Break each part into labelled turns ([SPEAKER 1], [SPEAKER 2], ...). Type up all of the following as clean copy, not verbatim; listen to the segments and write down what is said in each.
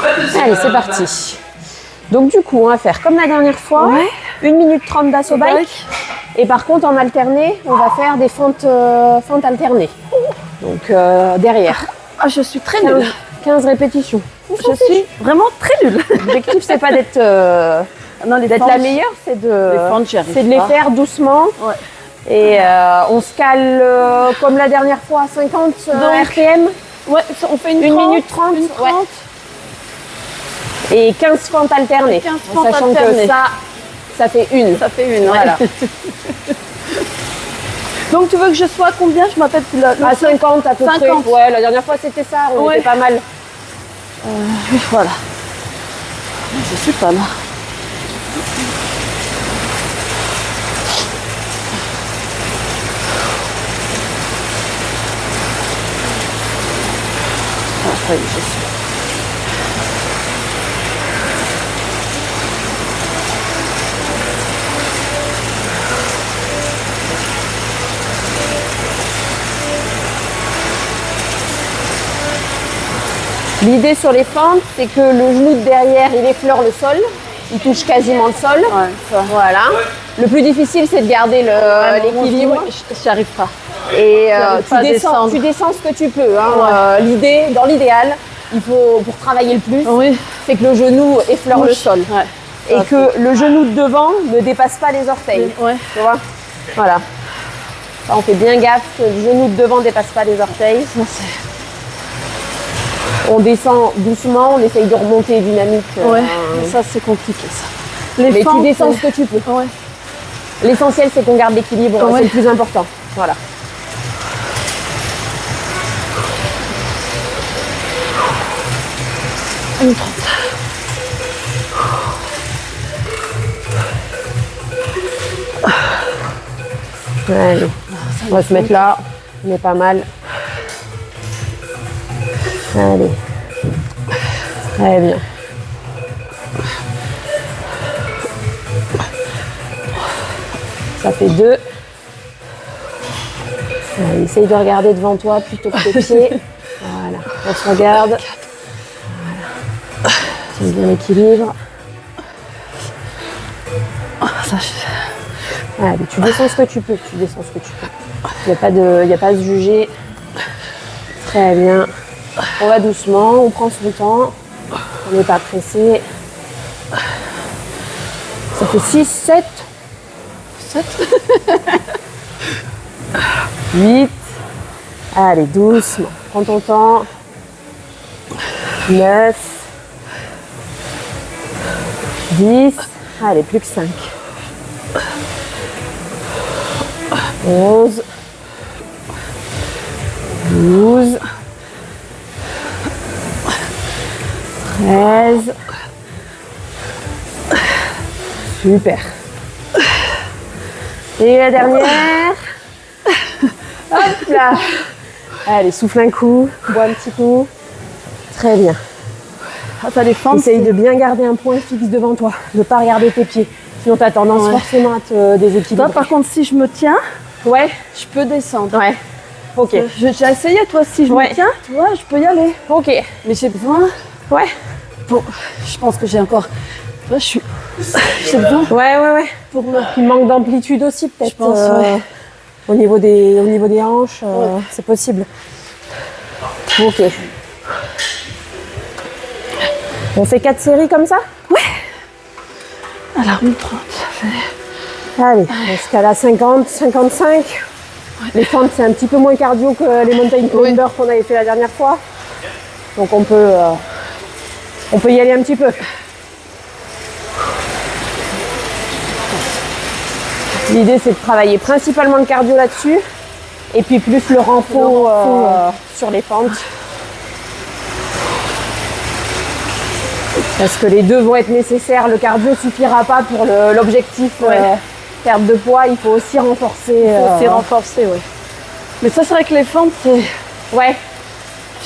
[SPEAKER 1] Allez, c'est parti. Donc du coup, on va faire comme la dernière fois, 1 minute 30 d'assaut bike. Et par contre, en alterné, on va faire des fentes alternées. Donc derrière.
[SPEAKER 2] Ah, je suis très nulle.
[SPEAKER 1] 15 répétitions.
[SPEAKER 2] Je suis vraiment très nulle.
[SPEAKER 1] L'objectif, c'est pas d'être la meilleure, c'est de les faire doucement.
[SPEAKER 2] Ouais.
[SPEAKER 1] Et on se cale comme la dernière fois à 50 RPM.
[SPEAKER 2] Ouais, on fait
[SPEAKER 1] 1 minute 30. Ouais. Et 15 fentes alternées.
[SPEAKER 2] 15
[SPEAKER 1] en
[SPEAKER 2] fentes
[SPEAKER 1] sachant
[SPEAKER 2] alternées.
[SPEAKER 1] que ça fait une.
[SPEAKER 2] Ça fait une,
[SPEAKER 1] voilà.
[SPEAKER 2] Donc tu veux que je sois à combien? Je m'appelle plus là.
[SPEAKER 1] À 50 à peu
[SPEAKER 2] 50.
[SPEAKER 1] près. Ouais, la dernière fois c'était ça, on était pas mal.
[SPEAKER 2] Voilà. Je suis pas là. Ah, ça y est, je suis.
[SPEAKER 1] L'idée sur les fentes, c'est que le genou de derrière, il effleure le sol. Il touche quasiment le sol.
[SPEAKER 2] Ouais,
[SPEAKER 1] voilà. Le plus difficile, c'est de garder l'équilibre.
[SPEAKER 2] J'y arrive pas.
[SPEAKER 1] Et tu descends ce que tu peux. Hein. Dans l'idéal, il faut, pour travailler le plus, c'est que le genou effleure le sol. Ouais. Et que le genou de devant ne dépasse pas les orteils.
[SPEAKER 2] Ouais.
[SPEAKER 1] Tu vois? Voilà. Ça, on fait bien gaffe que le genou de devant ne dépasse pas les orteils. On descend doucement, on essaye de remonter dynamique.
[SPEAKER 2] Ouais, ça c'est compliqué ça.
[SPEAKER 1] Mais tu descends ce que tu peux. Ouais. L'essentiel c'est qu'on garde l'équilibre, c'est le plus important. Voilà.
[SPEAKER 2] Une 30.
[SPEAKER 1] Allez, on va se mettre là, on est pas mal. Allez, très bien. Ça fait 2. Allez, essaye de regarder devant toi plutôt que tes pieds. Voilà, on se regarde. Voilà. Tiens bien l'équilibre. Allez, tu descends ce que tu peux, Il n'y a pas à se juger. Très bien. On va doucement, on prend son temps. On n'est pas pressé. Ça fait 6, 7. 8. Allez, doucement. Prends ton temps. 9. 10. Allez, plus que 5. 11. 12. 13. Super. Et la dernière. Hop là. Allez, souffle un coup, bois un petit coup. Très bien. Essaye de bien garder un point fixe devant toi, de ne pas regarder tes pieds. Sinon, tu as tendance forcément à te déséquilibrer.
[SPEAKER 2] Toi, par contre, si je me tiens, je peux descendre.
[SPEAKER 1] Ouais. Ok.
[SPEAKER 2] J'ai essayé, toi, si je me tiens, tu vois, je peux y aller.
[SPEAKER 1] Ok.
[SPEAKER 2] Mais j'ai besoin.
[SPEAKER 1] Ouais.
[SPEAKER 2] Bon, je pense que j'ai encore. Là, j'ai besoin.
[SPEAKER 1] Ouais. Il manque d'amplitude aussi, peut-être.
[SPEAKER 2] Je pense,
[SPEAKER 1] au niveau des hanches, c'est possible. Ok. On fait 4 séries comme ça?
[SPEAKER 2] Ouais. Alors, 1 30, ça fait.
[SPEAKER 1] Allez, on se cale à 50, 55. Ouais. Les fentes, c'est un petit peu moins cardio que les mountain climbers qu'on avait fait la dernière fois. Donc on peut y aller un petit peu. L'idée, c'est de travailler principalement le cardio là-dessus. Et puis plus le renfort sur les fentes. Parce que les deux vont être nécessaires. Le cardio ne suffira pas pour l'objectif perte de poids. Il faut aussi renforcer.
[SPEAKER 2] Oui. Mais ça, c'est vrai que les fentes, c'est...
[SPEAKER 1] Ouais.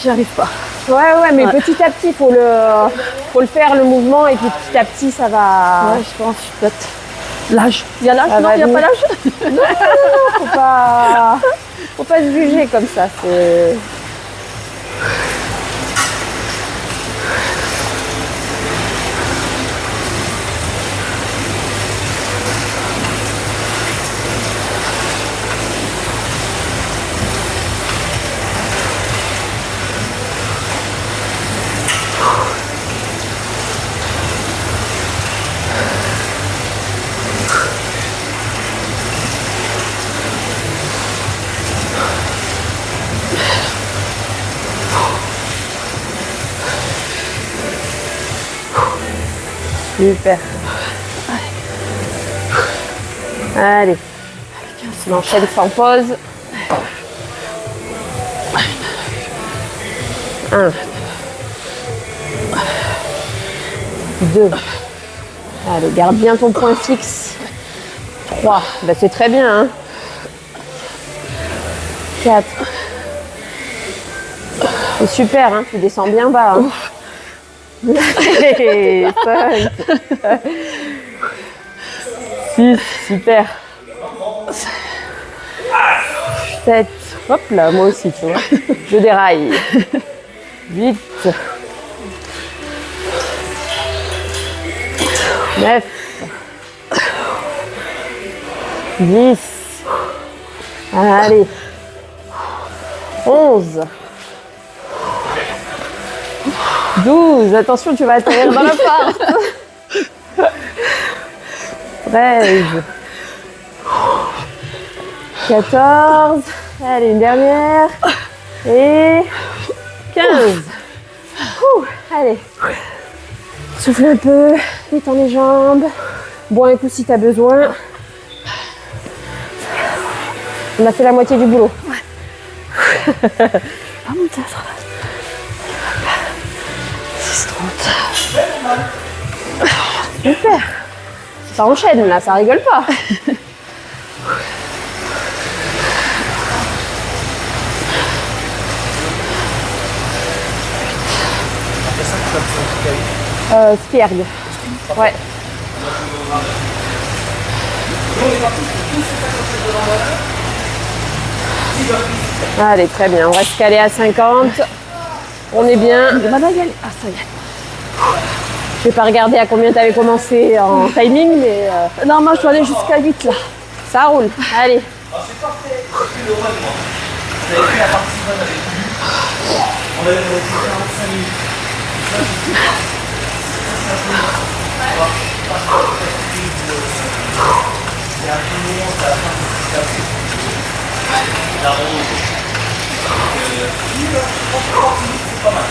[SPEAKER 2] J'y arrive pas.
[SPEAKER 1] Ouais, mais petit à petit, il faut le faire, le mouvement. Et puis petit à petit, ça va...
[SPEAKER 2] Ouais, je pense peut-être... L'âge. Il y a l'âge? Non, il n'y a pas l'âge?
[SPEAKER 1] Non, faut pas se juger comme ça. Super. Allez. On enchaîne sans pause. 1. 2. Allez, garde bien ton point fixe. 3. Ben, c'est très bien. Hein. 4. C'est super, hein, tu descends bien bas. Hein. 5. 6. Super. 7. Hop là, moi aussi, tu vois. Je déraille. 8. 9. 10. Allez. 11. 12. Attention, tu vas atterrir dans la porte. 13. 14. Allez, une dernière. Et 15. Ouh, allez. Souffle un peu. Détends les jambes. Bois un coup si tu as besoin. On a fait la moitié du boulot.
[SPEAKER 2] Ouais. Pas mon théâtre. 6,30.
[SPEAKER 1] Super. Ça enchaîne là, ça rigole pas. Spierg. Ouais. Allez, très bien. On reste calé à 50. On est bien.
[SPEAKER 2] Ah, ça y est.
[SPEAKER 1] Je vais pas regarder à combien tu avais commencé en timing, mais...
[SPEAKER 2] Non, moi, je dois aller jusqu'à 8, là.
[SPEAKER 1] Ça roule. Allez.
[SPEAKER 3] C'est parfait. Vous avez fait la partie bonne avec lui. On avait fait 45 minutes. Il y a un peu de moment, ça a fait la ronde. C'est pas mal.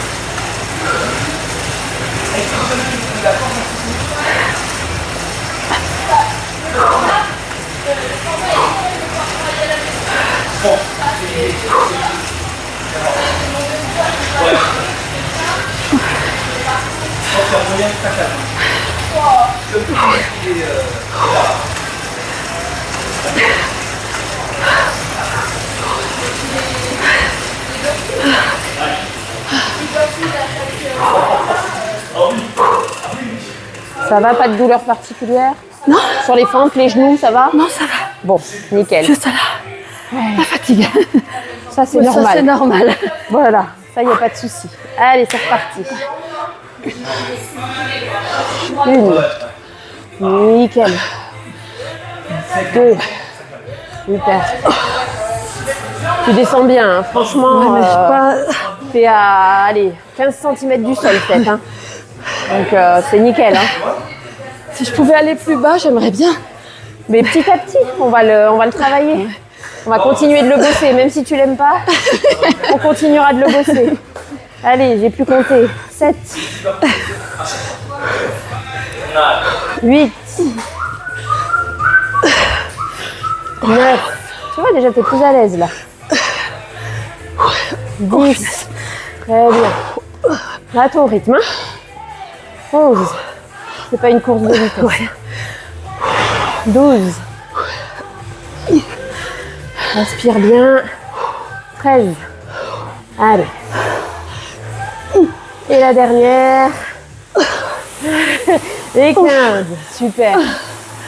[SPEAKER 3] Avec ce jeune qui la force bon. Ouais. Je pense qu'il y a moyen de faire ça. Le plus il est là.
[SPEAKER 1] Ça va, pas de douleur particulière?
[SPEAKER 2] Non.
[SPEAKER 1] Sur les fentes, les genoux, ça va?
[SPEAKER 2] Non, ça va.
[SPEAKER 1] Bon, nickel.
[SPEAKER 2] Juste là. La fatigue.
[SPEAKER 1] Ça, c'est normal.
[SPEAKER 2] Ça, c'est normal.
[SPEAKER 1] Voilà, ça, il n'y a pas de souci. Allez, c'est reparti. 1. Nickel. 2. Super. Tu descends bien, hein. Franchement.
[SPEAKER 2] Ouais, mais
[SPEAKER 1] T'es à allez, 15 cm du sol, peut-être. Hein. Donc, c'est nickel. Hein.
[SPEAKER 2] Si je pouvais aller plus bas, j'aimerais bien.
[SPEAKER 1] Mais petit à petit, on va le travailler. On va continuer de le bosser, même si tu l'aimes pas. On continuera de le bosser. Allez, j'ai plus compté. 7. 8. 9. Tu vois, déjà, t'es plus à l'aise, là. 10. Très bien. Là, à ton rythme. Hein. 11. C'est pas une course de vitesse.
[SPEAKER 2] Ouais.
[SPEAKER 1] 12. Respire bien. 13. Allez. Et la dernière. Et 15. Super.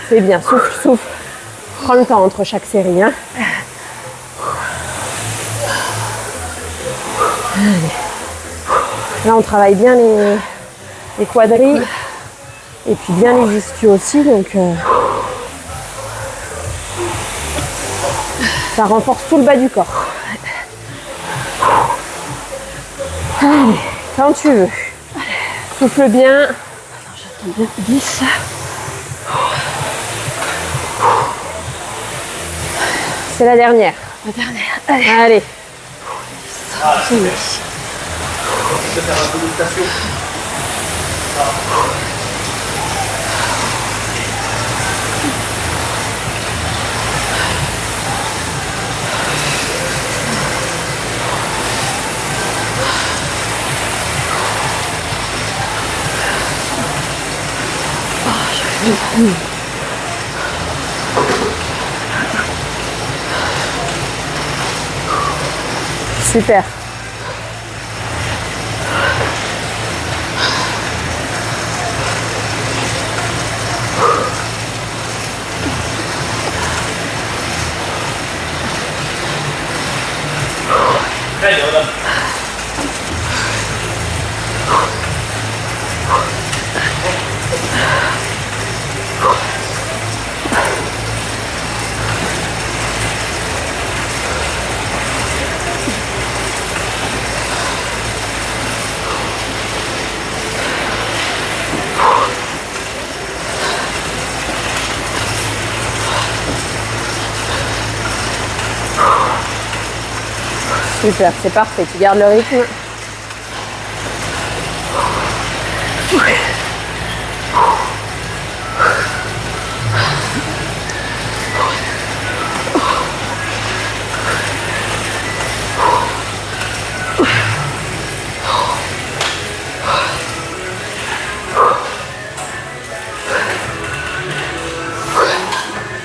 [SPEAKER 1] C'est bien. Souffle, souffle. Prends le temps entre chaque série. Hein. Allez. Là, on travaille bien les quadris. Et puis bien les ischios aussi. Donc, ça renforce tout le bas du corps. Allez, quand tu veux. Souffle bien.
[SPEAKER 2] Attends, j'attends bien. 10.
[SPEAKER 1] C'est la dernière.
[SPEAKER 2] La dernière. Allez.
[SPEAKER 1] Allez.
[SPEAKER 2] C'est bon.
[SPEAKER 3] Je vais faire un peu de station.
[SPEAKER 1] Super.
[SPEAKER 3] Allez, voilà.
[SPEAKER 1] Super, c'est parfait. Tu gardes le rythme.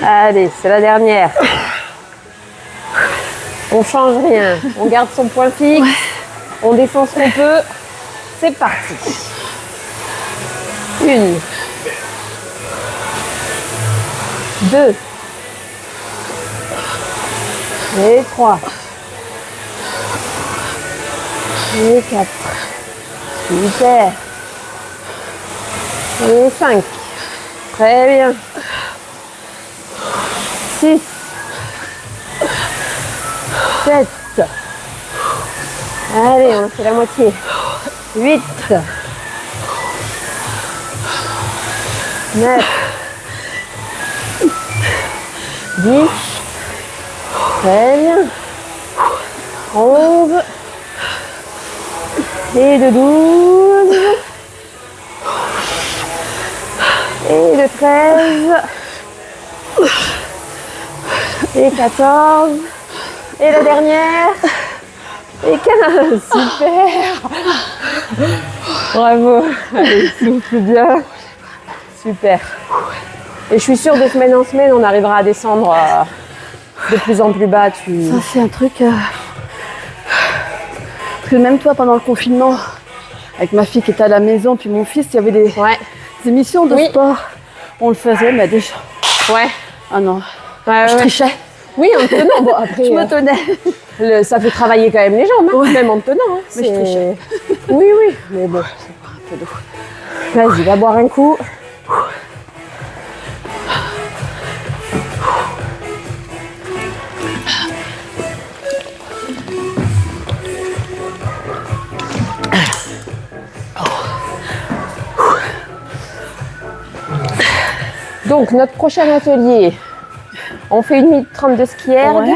[SPEAKER 1] Allez, c'est la dernière. On change rien, on garde son point fixe, on descend ce qu'on peut. C'est parti. 1, 2 et 3 et 4. Super. Et 5. Très bien. 6. 7. Allez, on a fait la moitié. 8. 9. 10. Très bien. 11. Et de 12. Et de 13. Et 14. Et la dernière. Et 15. Super. Bravo. Allez, souffle bien. Super. Et je suis sûre de semaine en semaine, on arrivera à descendre de plus en plus bas.
[SPEAKER 2] Ça, c'est un truc... Parce que même toi, pendant le confinement, avec ma fille qui était à la maison, puis mon fils, il y avait des émissions de sport. On le faisait, mais déjà...
[SPEAKER 1] Ouais.
[SPEAKER 2] Ah non.
[SPEAKER 1] Ouais,
[SPEAKER 2] je trichais.
[SPEAKER 1] Oui, en te tenant. Bon, après,
[SPEAKER 2] je me tenais.
[SPEAKER 1] Ça fait travailler quand même les jambes, hein, même en te tenant. Hein,
[SPEAKER 2] mais je trichais.
[SPEAKER 1] Oui, oui. Mais bon, c'est pas un peu d'eau. Vas-y, va boire un coup. Donc, notre prochain atelier, on fait 1 minute 30 de ski erg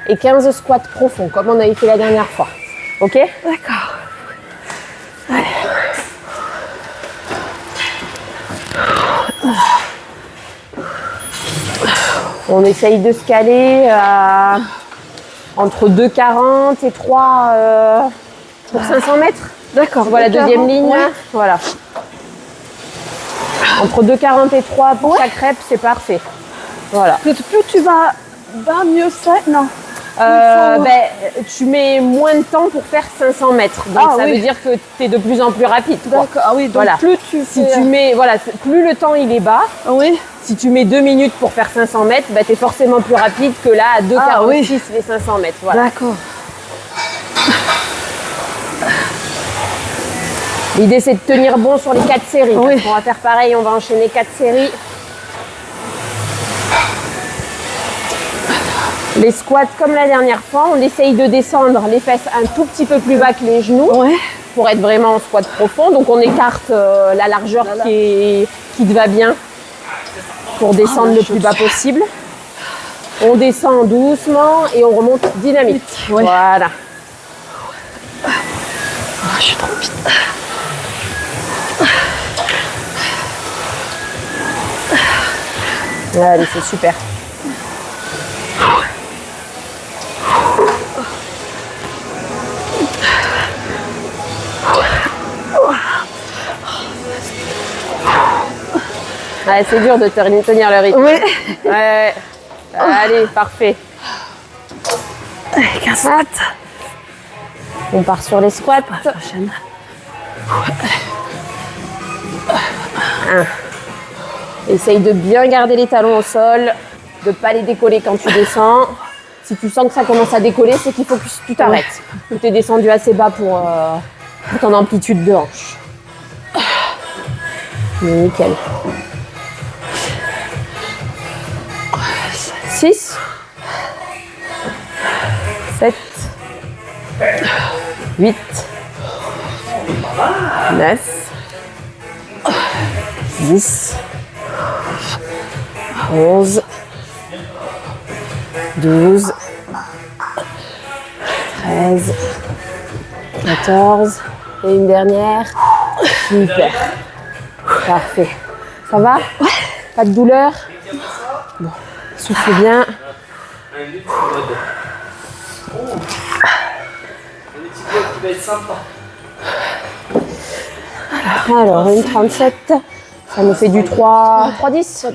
[SPEAKER 1] et 15 squats profonds, comme on avait fait la dernière fois. Ok?
[SPEAKER 2] D'accord.
[SPEAKER 1] On essaye de se caler entre 2,40 et 3 pour 500 mètres.
[SPEAKER 2] D'accord.
[SPEAKER 1] Voilà, deuxième ligne. Ouais. Voilà. Entre 2,40 et 3 pour chaque rep, c'est parfait. Voilà.
[SPEAKER 2] Plus tu vas mieux c'est. Non.
[SPEAKER 1] Tu mets moins de temps pour faire 500 mètres. Donc ça veut dire que tu es de plus en plus rapide.
[SPEAKER 2] D'accord. Ah oui, donc
[SPEAKER 1] voilà.
[SPEAKER 2] plus tu fais...
[SPEAKER 1] plus le temps il est bas.
[SPEAKER 2] Oui.
[SPEAKER 1] Si tu mets 2 minutes pour faire 500 mètres, tu es forcément plus rapide que là à 2,46 les 500 mètres. Voilà.
[SPEAKER 2] D'accord.
[SPEAKER 1] L'idée c'est de tenir bon sur les 4 séries. Oui. On va faire pareil, on va enchaîner 4 séries. Les squats comme la dernière fois, on essaye de descendre les fesses un tout petit peu plus bas que les genoux.
[SPEAKER 2] Ouais.
[SPEAKER 1] pour être vraiment en squat profond. Donc on écarte la largeur qui te va bien pour descendre le plus bas possible. On descend doucement et on remonte dynamique. Ouais. Voilà.
[SPEAKER 2] Je suis trop vite.
[SPEAKER 1] Allez, c'est super. Ouais, c'est dur de tenir le rythme.
[SPEAKER 2] Oui.
[SPEAKER 1] Ouais. Allez, parfait.
[SPEAKER 2] 15 watts.
[SPEAKER 1] On part sur les squats.
[SPEAKER 2] Prochaine.
[SPEAKER 1] 1. Essaye de bien garder les talons au sol, de ne pas les décoller quand tu descends. Si tu sens que ça commence à décoller, c'est qu'il faut que tu t'arrêtes. Que tu es descendu assez bas pour ton amplitude de hanche. Nickel. 6, 7, 8, 9, 10, 11, 12, 13, 14, et une dernière. Super. Parfait. Ça va? Ouais. Pas de douleur? Bon. Souffle bien. Alors, une 37. Ça nous fait du 3-10.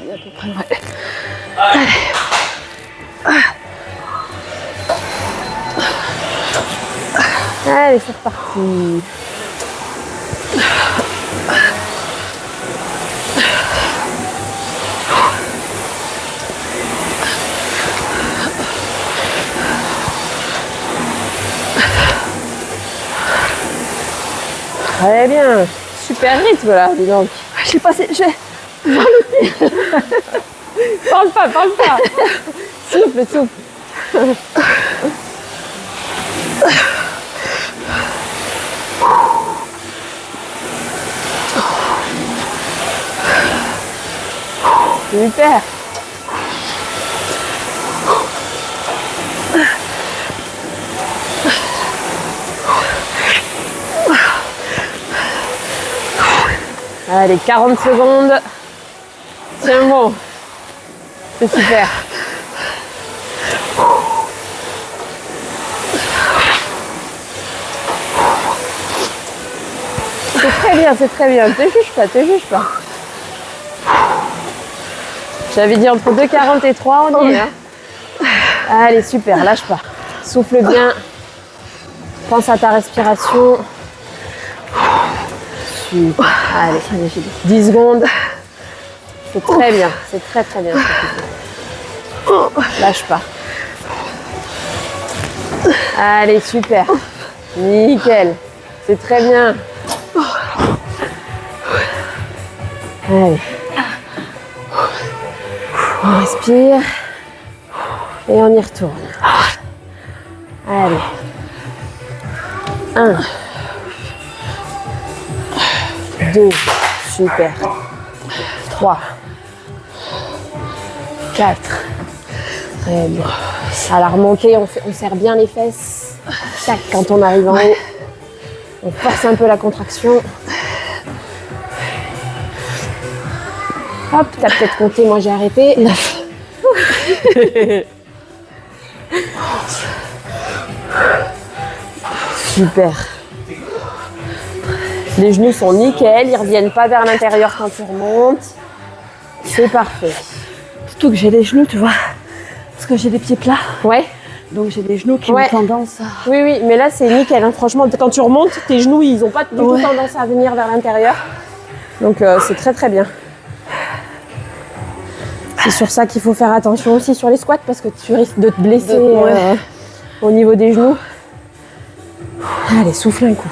[SPEAKER 1] Allez, c'est reparti. Très bien. Super rythme là, dis donc.
[SPEAKER 2] Je sais pas si j'ai.
[SPEAKER 1] Parle pas. Souffle. Super. Allez, 40 secondes. Tiens bon. C'est super. C'est très bien. Te juge pas. J'avais dit entre 2,40 et 3, on y est. Hein. Allez, super, lâche pas. Souffle bien. Pense à ta respiration. Super. Allez, 10 secondes. C'est très bien. C'est très bien. Lâche pas. Allez, super. Nickel. C'est très bien. Allez. On respire. Et on y retourne. Allez. 1. 2. Super. 3. 4. Très bien. À la remontée, on serre bien les fesses. Tac, quand on arrive en haut, on force un peu la contraction. Hop, t'as peut-être compté, moi j'ai arrêté. 9. Super. Les genoux sont nickel, ils reviennent pas vers l'intérieur quand tu remontes. C'est parfait.
[SPEAKER 2] Surtout que j'ai les genoux, tu vois, parce que j'ai des pieds plats.
[SPEAKER 1] Ouais.
[SPEAKER 2] Donc j'ai des genoux qui ont tendance à...
[SPEAKER 1] Oui, mais là c'est nickel. Hein. Franchement, quand tu remontes, tes genoux, ils n'ont pas du tout tendance à venir vers l'intérieur. Donc c'est très bien. C'est sur ça qu'il faut faire attention aussi sur les squats parce que tu risques de te blesser au niveau des genoux. Allez, souffle un coup.